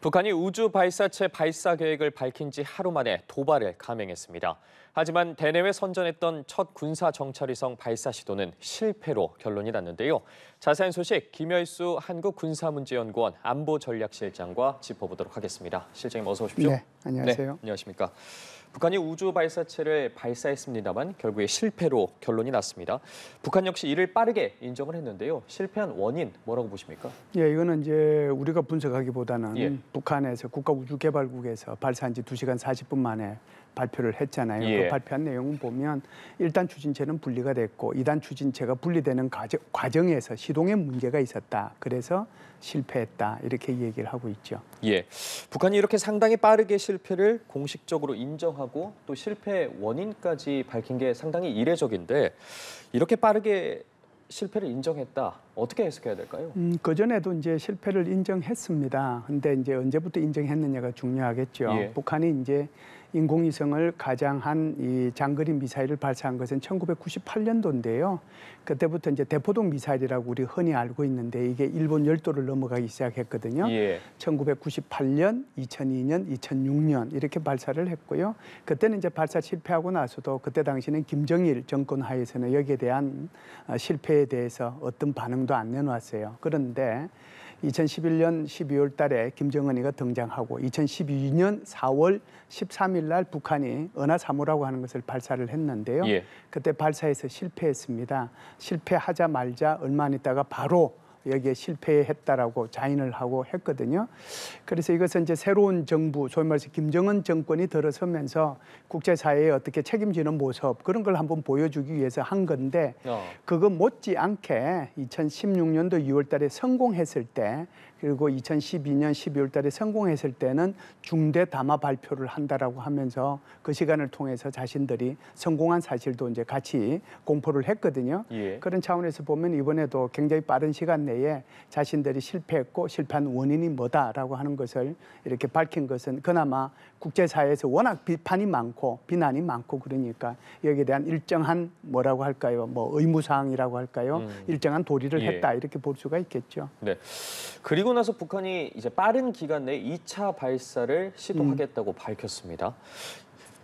북한이 우주 발사체 발사 계획을 밝힌 지 하루 만에 도발을 감행했습니다. 하지만 대내외 선전했던 첫 군사 정찰위성 발사 시도는 실패로 결론이 났는데요. 자세한 소식 김열수 한국군사문제연구원 안보전략실장과 짚어보도록 하겠습니다. 실장님 어서 오십시오. 네, 안녕하세요. 네, 안녕하십니까. 북한이 우주 발사체를 발사했습니다만 결국에 실패로 결론이 났습니다. 북한 역시 이를 빠르게 인정을 했는데요. 실패한 원인 뭐라고 보십니까? 예, 이거는 이제 우리가 분석하기보다는 예. 북한에서 국가우주개발국에서 발사한 지 2시간 40분 만에 발표를 했잖아요. 예. 그 발표한 내용을 보면 1단 추진체는 분리가 됐고 2단 추진체가 분리되는 과정에서 시동에 문제가 있었다. 그래서 실패했다. 이렇게 얘기를 하고 있죠. 예, 북한이 이렇게 상당히 빠르게 실패를 공식적으로 인정하고 또 실패 원인까지 밝힌 게 상당히 이례적인데 이렇게 빠르게 실패를 인정했다. 어떻게 해석해야 될까요? 그전에도 이제 실패를 인정했습니다. 근데 이제 언제부터 인정했느냐가 중요하겠죠. 예. 북한이 이제 인공위성을 가장한 이 장거리 미사일을 발사한 것은 1998년도인데요. 그때부터 이제 대포동 미사일이라고 우리 흔히 알고 있는데 이게 일본 열도를 넘어가기 시작했거든요. 예. 1998년, 2002년, 2006년 이렇게 발사를 했고요. 그때는 이제 발사 실패하고 나서도 그때 당시는 김정일 정권 하에서는 여기에 대한 실패에 대해서 어떤 반응도 안 내놓았어요. 그런데 2011년 12월 달에 김정은이가 등장하고 2012년 4월 13일 날 북한이 은하 3호라고 하는 것을 발사를 했는데요. 예. 그때 발사에서 실패했습니다. 실패하자마자 얼마 안 있다가 바로 여기에 실패했다라고 자인을 하고 했거든요. 그래서 이것은 이제 새로운 정부, 소위 말해서 김정은 정권이 들어서면서 국제사회에 어떻게 책임지는 모습 그런 걸 한번 보여주기 위해서 한 건데 그거 못지않게 2016년도 2월 달에 성공했을 때 그리고 2012년 12월 달에 성공했을 때는 중대 담화 발표를 한다라고 하면서 그 시간을 통해서 자신들이 성공한 사실도 이제 같이 공포를 했거든요. 예. 그런 차원에서 보면 이번에도 굉장히 빠른 시간 내에 자신들이 실패했고 실패한 원인이 뭐다라고 하는 것을 이렇게 밝힌 것은 그나마 국제사회에서 워낙 비판이 많고 비난이 많고 그러니까 여기에 대한 일정한 뭐라고 할까요? 뭐 의무사항이라고 할까요? 일정한 도리를 예. 했다 이렇게 볼 수가 있겠죠. 네. 그리고 나서 북한이 이제 빠른 기간 내에 2차 발사를 시도하겠다고 밝혔습니다.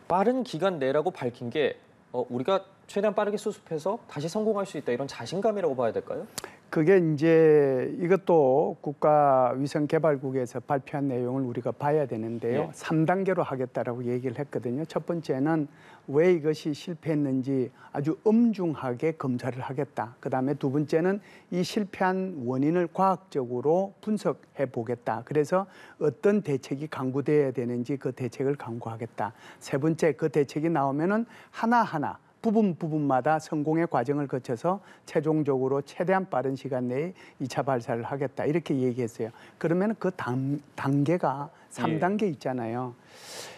빠른 기간 내라고 밝힌 게 우리가 최대한 빠르게 수습해서 다시 성공할 수 있다 이런 자신감이라고 봐야 될까요? 그게 이제 이것도 국가위성개발국에서 발표한 내용을 우리가 봐야 되는데요. 예. 3단계로 하겠다라고 얘기를 했거든요. 첫 번째는 왜 이것이 실패했는지 아주 엄중하게 검사를 하겠다. 그다음에 두 번째는 이 실패한 원인을 과학적으로 분석해 보겠다. 그래서 어떤 대책이 강구돼야 되는지 그 대책을 강구하겠다. 세 번째 그 대책이 나오면은 하나하나 부분마다 성공의 과정을 거쳐서 최종적으로 최대한 빠른 시간 내에 2차 발사를 하겠다. 이렇게 얘기했어요. 그러면 그 단계가 3단계 있잖아요.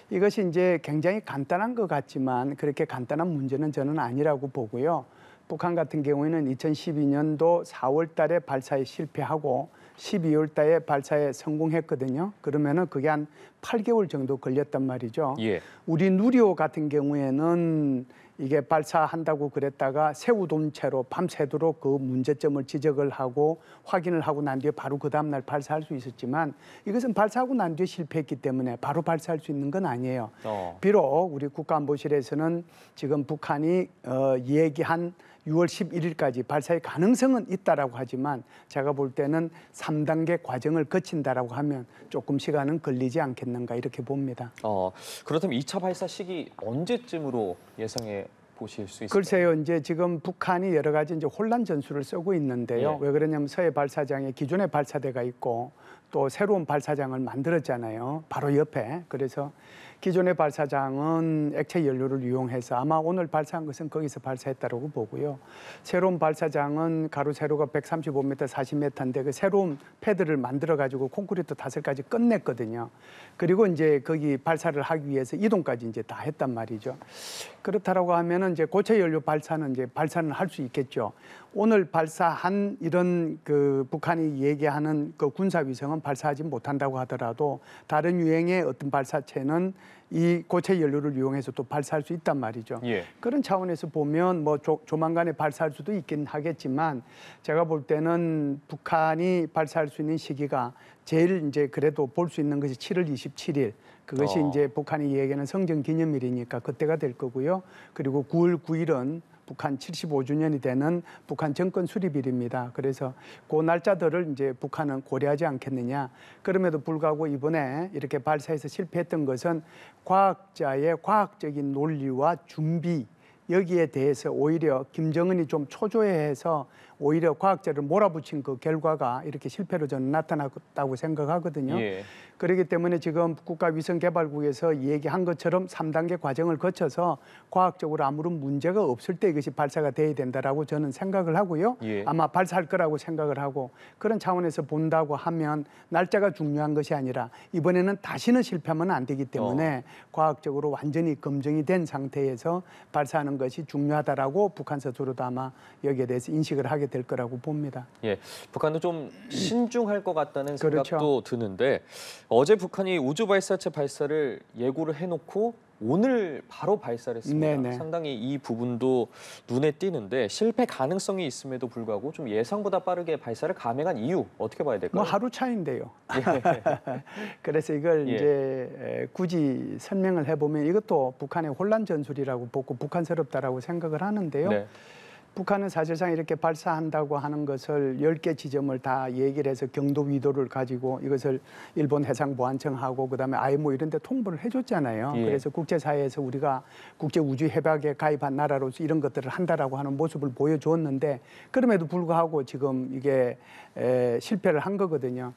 이것이 이제 굉장히 간단한 것 같지만 그렇게 간단한 문제는 저는 아니라고 보고요. 북한 같은 경우에는 2012년도 4월 달에 발사에 실패하고 12월 달에 발사에 성공했거든요. 그러면은 그게 한 8개월 정도 걸렸단 말이죠. 예. 우리 누리호 같은 경우에는 이게 발사한다고 그랬다가 새우돈 채로 밤새도록 그 문제점을 지적을 하고 확인을 하고 난 뒤에 바로 그 다음날 발사할 수 있었지만 이것은 발사하고 난 뒤에 실패했기 때문에 바로 발사할 수 있는 건 아니에요. 비록 우리 국가안보실에서는 지금 북한이 얘기한 6월 11일까지 발사의 가능성은 있다라고 하지만 제가 볼 때는 3단계 과정을 거친다라고 하면 조금 시간은 걸리지 않겠는가 이렇게 봅니다. 그렇다면 2차 발사 시기 언제쯤으로 예상해 보실 수 있을까요? 글쎄요, 이제 지금 북한이 여러 가지 이제 혼란 전술을 쓰고 있는데요. 예. 왜 그러냐면 서해 발사장에 기존의 발사대가 있고 또 새로운 발사장을 만들었잖아요. 바로 옆에. 그래서 기존의 발사장은 액체 연료를 이용해서 아마 오늘 발사한 것은 거기서 발사했다고 보고요. 새로운 발사장은 가로 세로가 135m, 40m인데 그 새로운 패드를 만들어 가지고 콘크리트 5가지 끝냈거든요. 그리고 이제 거기 발사를 하기 위해서 이동까지 이제 다 했단 말이죠. 그렇다라고 하면은 이제 고체 연료 발사는 이제 발사는 할 수 있겠죠. 오늘 발사한 이런 그 북한이 얘기하는 그 군사위성은 발사하지 못한다고 하더라도 다른 유형의 어떤 발사체는 이 고체 연료를 이용해서 또 발사할 수 있단 말이죠. 예. 그런 차원에서 보면 뭐 조만간에 발사할 수도 있긴 하겠지만 제가 볼 때는 북한이 발사할 수 있는 시기가 제일 이제 그래도 볼 수 있는 것이 7월 27일. 그것이 이제 북한이 얘기하는 성전 기념일이니까 그때가 될 거고요. 그리고 9월 9일은 북한 75주년이 되는 북한 정권 수립일입니다. 그래서 그 날짜들을 이제 북한은 고려하지 않겠느냐. 그럼에도 불구하고 이번에 이렇게 발사해서 실패했던 것은 과학자의 과학적인 논리와 준비 여기에 대해서 오히려 김정은이 좀 초조해해서 오히려 과학자를 몰아붙인 그 결과가 이렇게 실패로 저는 나타났다고 생각하거든요. 예. 그렇기 때문에 지금 국가위성개발국에서 얘기한 것처럼 3단계 과정을 거쳐서 과학적으로 아무런 문제가 없을 때 이것이 발사가 돼야 된다라고 저는 생각을 하고요. 예. 아마 발사할 거라고 생각을 하고 그런 차원에서 본다고 하면 날짜가 중요한 것이 아니라 이번에는 다시는 실패하면 안 되기 때문에 과학적으로 완전히 검증이 된 상태에서 발사하는 것이 중요하다라고 북한 스스로도 아마 여기에 대해서 인식을 하게 될 거라고 봅니다. 예, 북한도 좀 신중할 것 같다는 그렇죠. 생각도 드는데 어제 북한이 우주 발사체 발사를 예고를 해놓고 오늘 바로 발사를 했습니다. 네네. 상당히 이 부분도 눈에 띄는데 실패 가능성이 있음에도 불구하고 좀 예상보다 빠르게 발사를 감행한 이유 어떻게 봐야 될까요? 뭐 하루 차인데요. 예. 그래서 이걸 예. 이제 굳이 설명을 해보면 이것도 북한의 혼란 전술이라고 보고 북한스럽다라고 생각을 하는데요. 네. 북한은 사실상 이렇게 발사한다고 하는 것을 10개 지점을 다 얘기를 해서 경도 위도를 가지고 이것을 일본 해상보안청하고 그다음에 IMO 이런 데 통보를 해줬잖아요. 예. 그래서 국제사회에서 우리가 국제우주협약에 가입한 나라로서 이런 것들을 한다라고 하는 모습을 보여주었는데 그럼에도 불구하고 지금 이게 실패를 한 거거든요.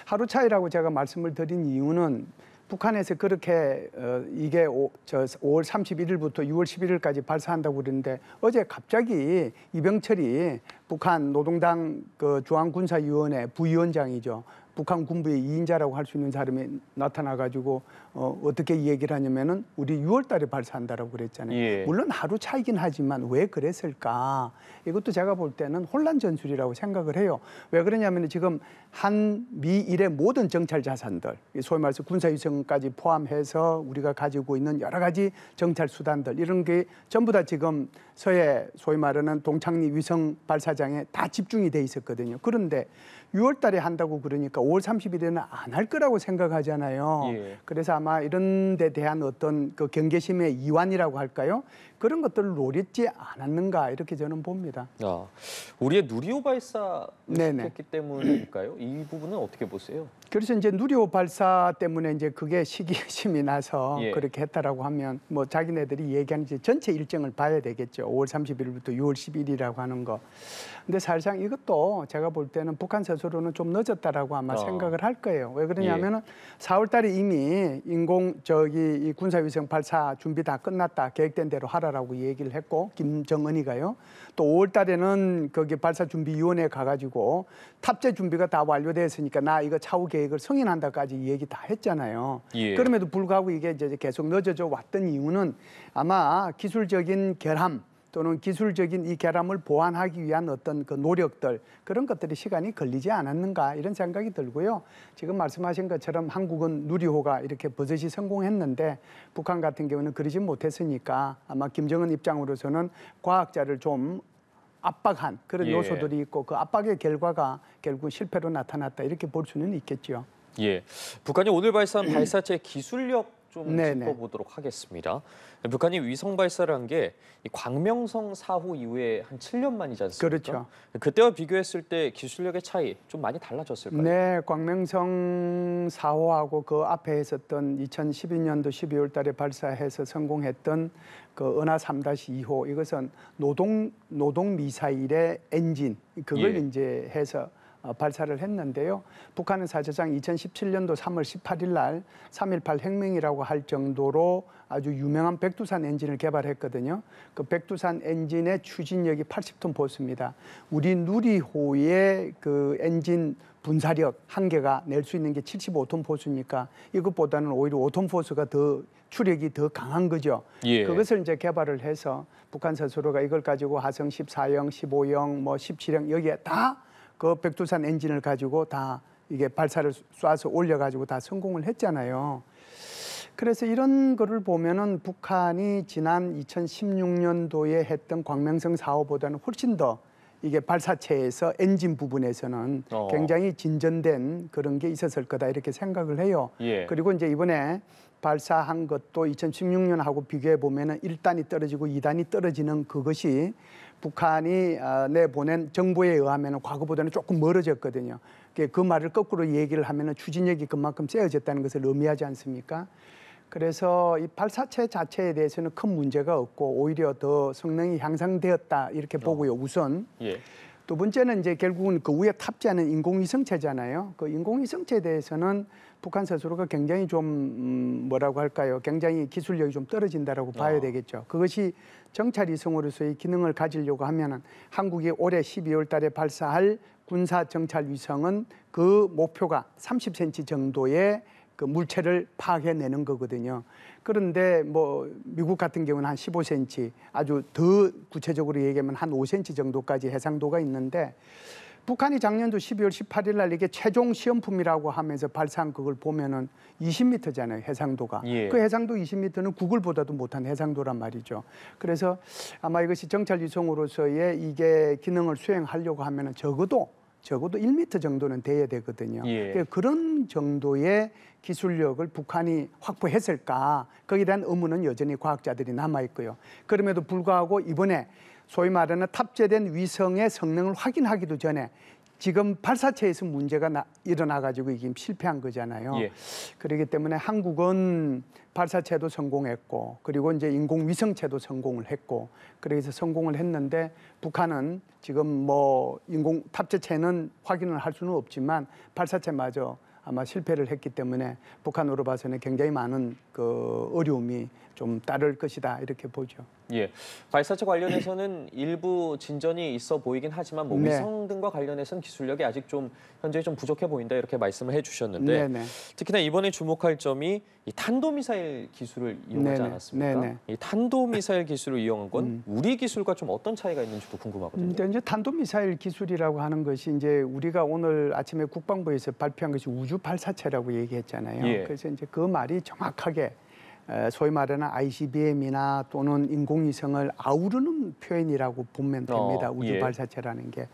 하루 차이라고 제가 말씀을 드린 이유는 북한에서 그렇게 이게 5월 31일부터 6월 11일까지 발사한다고 그러는데 어제 갑자기 이병철이 북한 노동당 그 중앙군사위원회 부위원장이죠. 북한 군부의 2인자라고 할 수 있는 사람이 나타나가지고 어떻게 얘기를 하냐면은 우리 6월 달에 발사한다라고 그랬잖아요. 예. 물론 하루 차이긴 하지만 왜 그랬을까? 이것도 제가 볼 때는 혼란 전술이라고 생각을 해요. 왜 그러냐면 지금 한미일의 모든 정찰 자산들, 소위 말해서 군사위성까지 포함해서 우리가 가지고 있는 여러 가지 정찰 수단들 이런 게 전부 다 지금 서해 소위 말하는 동창리 위성 발사장에 다 집중이 돼 있었거든요. 그런데 6월 달에 한다고 그러니까 5월 30일에는 안 할 거라고 생각하잖아요. 예. 그래서 아마 이런 데 대한 어떤 그 경계심의 이완이라고 할까요? 그런 것들을 노렸지 않았는가 이렇게 저는 봅니다. 아, 우리의 누리호 발사 네네. 의식했기 때문일까요? 이 부분은 어떻게 보세요? 그래서 이제 누리호 발사 때문에 이제 그게 시기심이 나서 예. 그렇게 했다라고 하면 뭐 자기네들이 얘기하는 이제 전체 일정을 봐야 되겠죠. 5월 30일부터 6월 10일이라고 하는 거. 근데 사실상 이것도 제가 볼 때는 북한 스스로는 좀 늦었다라고 아마 생각을 할 거예요. 왜 그러냐면은 4월 달에 이미 이 군사위성 발사 준비 다 끝났다. 계획된 대로 하라라고 얘기를 했고 김정은이가요. 또 5월 달에는 거기 발사준비위원회에 가가지고 탑재 준비가 다 완료됐으니까 나 이거 차후 계획을 승인한다까지 얘기 다 했잖아요. 예. 그럼에도 불구하고 이게 이제 계속 늦어져 왔던 이유는 아마 기술적인 결함 또는 기술적인 이 결함을 보완하기 위한 어떤 그 노력들 그런 것들이 시간이 걸리지 않았는가 이런 생각이 들고요. 지금 말씀하신 것처럼 한국은 누리호가 이렇게 버젓이 성공했는데 북한 같은 경우는 그러지 못했으니까 아마 김정은 입장으로서는 과학자를 좀 압박한 그런 예. 요소들이 있고 그 압박의 결과가 결국 실패로 나타났다 이렇게 볼 수는 있겠죠. 예, 북한이 오늘 발사한 발사체 기술력 좀 네네. 짚어보도록 하겠습니다. 북한이 위성 발사를 한 게 광명성 사후 이후에 한 7년 만이지 않습니까? 그렇죠. 그때와 비교했을 때 기술력의 차이 좀 많이 달라졌을까요? 네, 광명성 4호하고 그 앞에 있었던 2012년도 12월 달에 발사해서 성공했던 그 은하 3-2호 이것은 노동 미사일의 엔진 그걸 예. 이제 해서 발사를 했는데요. 북한은 사실상 2017년도 3월 18일 날 3.18 혁명이라고 할 정도로 아주 유명한 백두산 엔진을 개발했거든요. 그 백두산 엔진의 추진력이 80톤 포스입니다. 우리 누리호의 그 엔진 분사력 한계가 낼 수 있는 게 75톤 포스니까 이것보다는 오히려 5톤 포스가 더 추력이 더 강한 거죠. 예. 그것을 이제 개발을 해서 북한 스스로가 이걸 가지고 화성 14형, 15형, 뭐 17형 여기에 다 그 백두산 엔진을 가지고 다 이게 발사를 쏴서 올려가지고 다 성공을 했잖아요. 그래서 이런 거를 보면은 북한이 지난 2016년도에 했던 광명성 사업보다는 훨씬 더 이게 발사체에서 엔진 부분에서는 굉장히 진전된 그런 게 있었을 거다 이렇게 생각을 해요. 예. 그리고 이제 이번에 발사한 것도 2016년하고 비교해 보면은 1단이 떨어지고 2단이 떨어지는 그것이 북한이 내보낸 정보에 의하면 과거보다는 조금 멀어졌거든요. 그 말을 거꾸로 얘기를 하면 추진력이 그만큼 세워졌다는 것을 의미하지 않습니까? 그래서 이 발사체 자체에 대해서는 큰 문제가 없고 오히려 더 성능이 향상되었다 이렇게 보고요. 우선. 예. 두 번째는 이제 결국은 그 위에 탑재하는 인공위성체잖아요. 그 인공위성체에 대해서는 북한 스스로가 굉장히 좀 뭐라고 할까요? 굉장히 기술력이 좀 떨어진다라고 봐야 되겠죠. 그것이 정찰위성으로서의 기능을 가지려고 하면은 한국이 올해 12월 달에 발사할 군사 정찰 위성은 그 목표가 30cm 정도의 그 물체를 파악해내는 거거든요. 그런데 뭐 미국 같은 경우는 한 15cm, 아주 더 구체적으로 얘기하면 한 5cm 정도까지 해상도가 있는데 북한이 작년도 12월 18일 날 이게 최종 시험품이라고 하면서 발사한 그걸 보면은 20m잖아요, 해상도가. 예. 그 해상도 20m는 구글보다도 못한 해상도란 말이죠. 그래서 아마 이것이 정찰 위성으로서의 이게 기능을 수행하려고 하면은 적어도 1m 정도는 돼야 되거든요. 예. 그러니까 그런 정도의 기술력을 북한이 확보했을까? 거기에 대한 의문은 여전히 과학자들이 남아있고요. 그럼에도 불구하고 이번에 소위 말하는 탑재된 위성의 성능을 확인하기도 전에 지금 발사체에서 문제가 일어나가지고 이게 실패한 거잖아요. 예. 그렇기 때문에 한국은 발사체도 성공했고 그리고 이제 인공위성체도 성공을 했고 그래서 성공을 했는데 북한은 지금 뭐 인공 탑재체는 확인을 할 수는 없지만 발사체마저 아마 실패를 했기 때문에 북한으로 봐서는 굉장히 많은 그 어려움이 좀 따를 것이다 이렇게 보죠. 예, 발사체 관련해서는 일부 진전이 있어 보이긴 하지만 뭐 네. 위성 등과 관련해서는 기술력이 아직 좀 현재 좀 부족해 보인다 이렇게 말씀을 해주셨는데 네네. 특히나 이번에 주목할 점이 이 탄도미사일 기술을 이용하지 네네. 않았습니까? 네네. 이 탄도미사일 기술을 이용한 건 우리 기술과 좀 어떤 차이가 있는지도 궁금하거든요. 이제 탄도미사일 기술이라고 하는 것이 이제 우리가 오늘 아침에 국방부에서 발표한 것이 우주 발사체라고 얘기했잖아요. 예. 그래서 이제 그 말이 정확하게 소위 말하는 ICBM이나 또는 인공위성을 아우르는 표현이라고 보면 됩니다. 우주 예. 발사체라는 게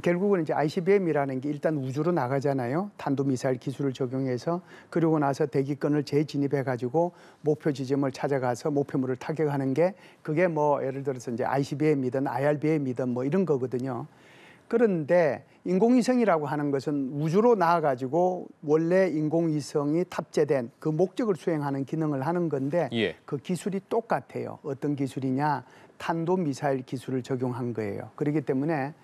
결국은 이제 ICBM이라는 게 일단 우주로 나가잖아요. 탄도미사일 기술을 적용해서 그러고 나서 대기권을 재진입해 가지고 목표 지점을 찾아가서 목표물을 타격하는 게 그게 뭐 예를 들어서 이제 ICBM이든 IRBM이든 뭐 이런 거거든요. 그런데 인공위성이라고 하는 것은 우주로 나아가지고 원래 인공위성이 탑재된 그 목적을 수행하는 기능을 하는 건데 예. 그 기술이 똑같아요. 어떤 기술이냐? 탄도미사일 기술을 적용한 거예요. 그렇기 때문에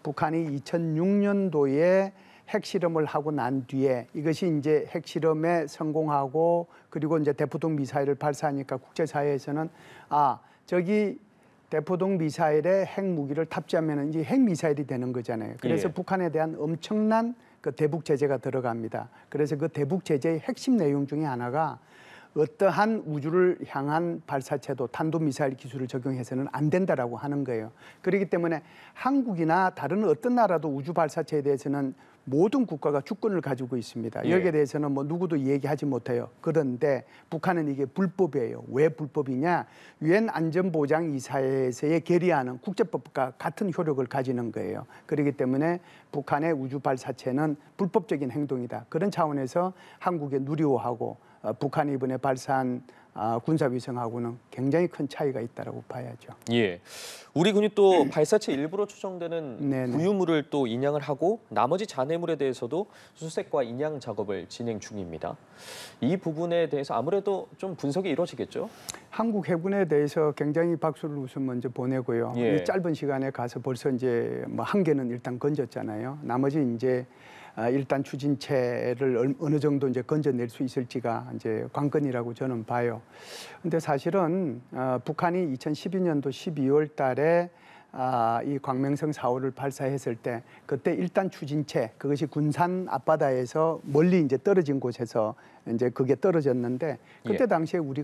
북한이 2006년도에 핵실험을 하고 난 뒤에 이것이 이제 핵실험에 성공하고 그리고 이제 대포동 미사일을 발사하니까 국제사회에서는 저기 대포동 미사일에 핵무기를 탑재하면 이제 핵미사일이 되는 거잖아요. 그래서 예. 북한에 대한 엄청난 그 대북 제재가 들어갑니다. 그래서 그 대북 제재의 핵심 내용 중에 하나가 어떠한 우주를 향한 발사체도 탄도미사일 기술을 적용해서는 안 된다라고 하는 거예요. 그렇기 때문에 한국이나 다른 어떤 나라도 우주 발사체에 대해서는 모든 국가가 주권을 가지고 있습니다. 예. 여기에 대해서는 뭐 누구도 얘기하지 못해요. 그런데 북한은 이게 불법이에요. 왜 불법이냐? 유엔 안전보장이사회에서의 결의하는 국제법과 같은 효력을 가지는 거예요. 그렇기 때문에 북한의 우주 발사체는 불법적인 행동이다. 그런 차원에서 한국의 누리호하고 북한이 이번에 발사한 군사위성하고는 굉장히 큰 차이가 있다라고 봐야죠. 예. 우리 군이 또 발사체 일부로 추정되는 네네. 구유물을 또 인양을 하고 나머지 잔해물에 대해서도 수색과 인양 작업을 진행 중입니다. 이 부분에 대해서 아무래도 좀 분석이 이루어지겠죠? 한국 해군에 대해서 굉장히 박수를 우선 먼저 보내고요. 예. 이 짧은 시간에 가서 벌써 이제 뭐 한 개는 일단 건졌잖아요. 나머지 이제 일단 추진체를 어느 정도 이제 건져낼 수 있을지가 이제 관건이라고 저는 봐요. 근데 사실은 북한이 2012년도 12월 달에 이 광명성 4호를 발사했을 때 그때 일단 추진체 그것이 군산 앞바다에서 멀리 이제 떨어진 곳에서 이제 그게 떨어졌는데 그때 예. 당시에 우리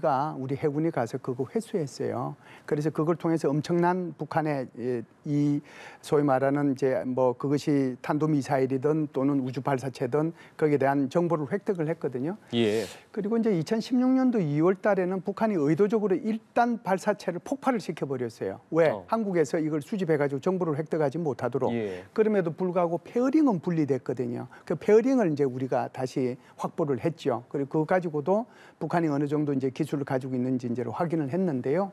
해군이 가서 그거 회수했어요. 그래서 그걸 통해서 엄청난 북한의 이 소위 말하는 이제 뭐 그것이 탄도미사일이든 또는 우주 발사체든 거기에 대한 정보를 획득을 했거든요. 예. 그리고 이제 2016년도 2월 달에는 북한이 의도적으로 일단 발사체를 폭발을 시켜버렸어요. 왜? 한국에서 이걸 수집해가지고 정보를 획득하지 못하도록. 예. 그럼에도 불구하고 페어링은 분리됐거든요. 그 페어링을 이제 우리가 다시 확보를 했죠. 그리고 그거 가지고도 북한이 어느 정도 이제 기술을 가지고 있는지 이제 확인을 했는데요.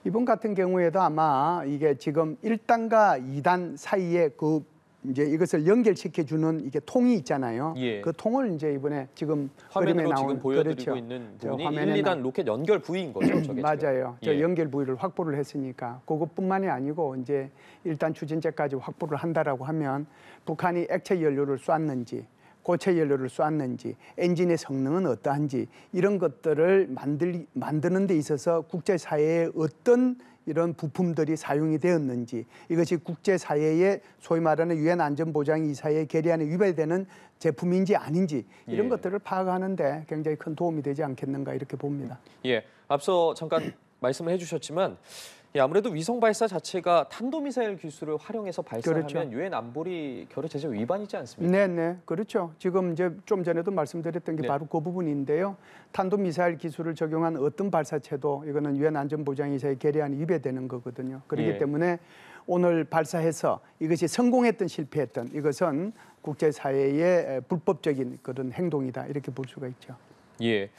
이번 같은 경우에도 아마 이게 지금 1단과 2단 사이에 그 이제 이것을 연결시켜주는 이게 통이 있잖아요. 예. 그 통을 이제 이번에 지금 화면으로 그림에 지금 나온 보여드리고 그렇죠. 있는 저 부분이 화면에 1, 2단 로켓 연결 부위인 거죠, 저게 맞아요. 지금. 저 예. 연결 부위를 확보를 했으니까 그것뿐만이 아니고 이제 일단 추진체까지 확보를 한다라고 하면 북한이 액체 연료를 쐈는지 고체 연료를 쐈는지 엔진의 성능은 어떠한지 이런 것들을 만드는 데 있어서 국제사회에 어떤 이런 부품들이 사용이 되었는지 이것이 국제사회의 소위 말하는 유엔 안전보장이사회 결의안에 위배되는 제품인지 아닌지 이런 예. 것들을 파악하는데 굉장히 큰 도움이 되지 않겠는가 이렇게 봅니다. 예. 앞서 잠깐 말씀을 해주셨지만 아무래도 위성 발사 자체가 탄도미사일 기술을 활용해서 발사하면 그렇죠. 유엔 안보리 결의 제재 위반이지 않습니까? 네, 그렇죠. 지금 이제 좀 전에도 말씀드렸던 게 네. 바로 그 부분인데요. 탄도미사일 기술을 적용한 어떤 발사체도 이거는 유엔 안전보장이사회 결의안이 위배되는 거거든요. 그렇기 예. 때문에 오늘 발사해서 이것이 성공했든 실패했든 이것은 국제사회의 불법적인 그런 행동이다 이렇게 볼 수가 있죠. 예,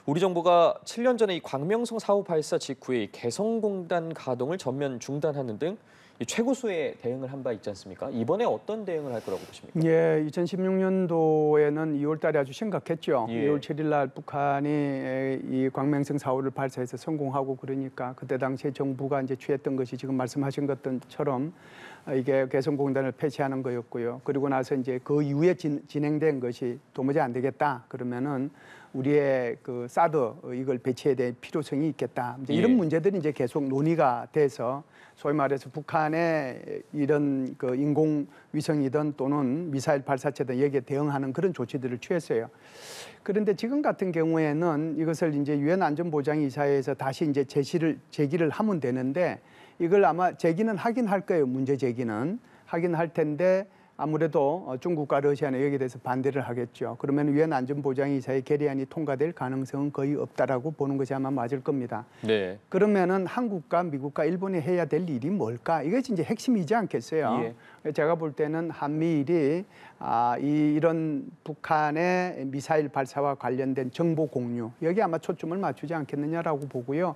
우리 정부가 7년 전에 이 광명성 4호 발사 직후에 이 개성공단 가동을 전면 중단하는 등 이 최고수의 대응을 한 바 있지 않습니까? 이번에 어떤 대응을 할 거라고 보십니까? 예, 2016년도에는 2월 달에 아주 심각했죠. 예. 2월 7일 날 북한이 이 광명성 4호를 발사해서 성공하고 그러니까 그때 당시에 정부가 이제 취했던 것이 지금 말씀하신 것처럼 이게 개성공단을 폐쇄하는 거였고요. 그리고 나서 이제 그 이후에 진행된 것이 도무지 안 되겠다. 그러면은 우리의 그 사드 이걸 배치해야 될 필요성이 있겠다. 이제 이런 예. 문제들이 이제 계속 논의가 돼서 소위 말해서 북한의 이런 그 인공위성이든 또는 미사일 발사체든 여기에 대응하는 그런 조치들을 취했어요. 그런데 지금 같은 경우에는 이것을 이제 유엔 안전보장이사회에서 다시 이제 제기를 하면 되는데 이걸 아마 제기는 하긴 할 거예요. 문제 제기는 하긴 할 텐데 아무래도 중국과 러시아는 여기에 대해서 반대를 하겠죠. 그러면 유엔 안전보장이사회 결의안이 통과될 가능성은 거의 없다라고 보는 것이 아마 맞을 겁니다. 네. 그러면은 한국과 미국과 일본이 해야 될 일이 뭘까? 이것이 이제 핵심이지 않겠어요. 제가 볼 때는 한미일이 이런 북한의 미사일 발사와 관련된 정보 공유 여기 아마 초점을 맞추지 않겠느냐라고 보고요.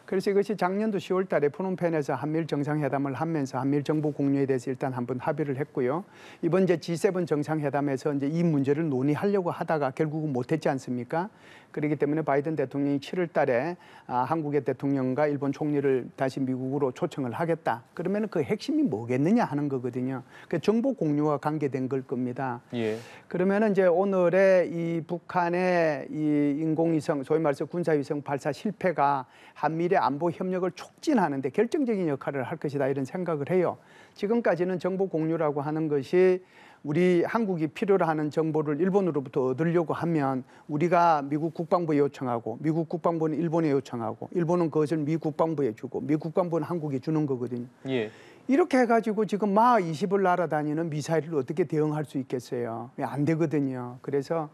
그래서 이것이 작년도 10월 달에 프놈펜에서 한미일 정상회담을 하면서 한미일 정보 공유에 대해서 일단 한번 합의를 했고요. 이번 이제 G7 정상회담에서 이제 이 문제를 논의하려고 하다가 결국은 못했지 않습니까? 그렇기 때문에 바이든 대통령이 7월 달에 한국의 대통령과 일본 총리를 다시 미국으로 초청을 하겠다. 그러면 그 핵심이 뭐겠느냐 하는 거거든요. 그 정보 공유와 관계된 걸 겁니다. 예. 그러면 이제 오늘의 이 북한의 이 인공위성, 소위 말해서 군사위성 발사 실패가 한미일의 안보 협력을 촉진하는데 결정적인 역할을 할 것이다 이런 생각을 해요. 지금까지는 정보 공유라고 하는 것이 우리 한국이 필요로 하는 정보를 일본으로부터 얻으려고 하면 우리가 미국 국방부에 요청하고 미국 국방부는 일본에 요청하고 일본은 그것을 미 국방부에 주고 미 국방부는 한국에 주는 거거든요. 예. 이렇게 해가지고 지금 마 20을 날아다니는 미사일을 어떻게 대응할 수 있겠어요? 안 되거든요. 그래서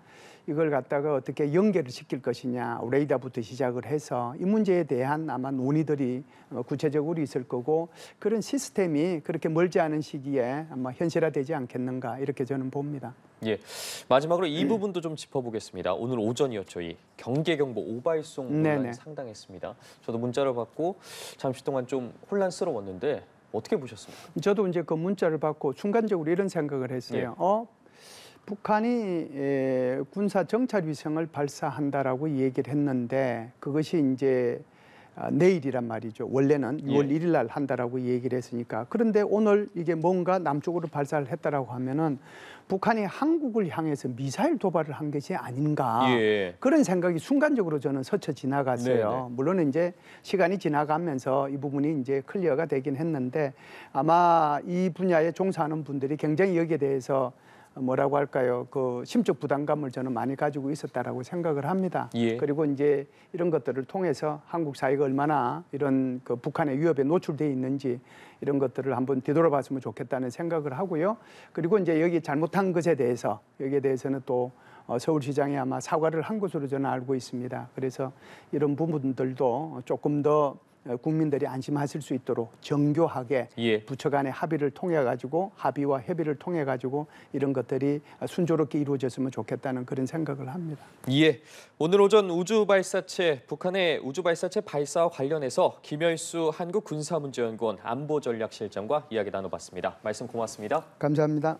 이걸 갖다가 어떻게 연결을 시킬 것이냐, 레이더부터 시작을 해서 이 문제에 대한 아마 논의들이 구체적으로 있을 거고 그런 시스템이 그렇게 멀지 않은 시기에 아마 현실화되지 않겠는가 이렇게 저는 봅니다. 예, 마지막으로 이 부분도 좀 짚어보겠습니다. 오늘 오전이었죠. 이 경계경보 오발송 논란이 네네. 상당했습니다. 저도 문자를 받고 잠시 동안 좀 혼란스러웠는데 어떻게 보셨습니까? 저도 이제 그 문자를 받고 순간적으로 이런 생각을 했어요. 북한이 군사 정찰 위성을 발사한다라고 얘기를 했는데 그것이 이제 내일이란 말이죠. 원래는 6월 1일 날 한다라고 얘기를 했으니까. 그런데 오늘 이게 뭔가 남쪽으로 발사를 했다라고 하면은 북한이 한국을 향해서 미사일 도발을 한 것이 아닌가. 그런 생각이 순간적으로 저는 스쳐 지나갔어요. 네네. 물론 이제 시간이 지나가면서 이 부분이 이제 클리어가 되긴 했는데 아마 이 분야에 종사하는 분들이 굉장히 여기에 대해서 뭐라고 할까요? 그 심적 부담감을 저는 많이 가지고 있었다라고 생각을 합니다. 그리고 이제 이런 것들을 통해서 한국 사회가 얼마나 이런 그 북한의 위협에 노출돼 있는지 이런 것들을 한번 뒤돌아봤으면 좋겠다는 생각을 하고요. 그리고 이제 여기 잘못한 것에 대해서 여기에 대해서는 또 서울시장이 아마 사과를 한 것으로 저는 알고 있습니다. 그래서 이런 부분들도 조금 더 국민들이 안심하실 수 있도록 정교하게 부처 간의 합의를 통해 가지고 합의와 협의를 통해 가지고 이런 것들이 순조롭게 이루어졌으면 좋겠다는 그런 생각을 합니다. 예, 오늘 오전 우주발사체 북한의 우주발사체 발사와 관련해서 김열수 한국군사문제연구원 안보전략실장과 이야기 나눠봤습니다. 말씀 고맙습니다. 감사합니다.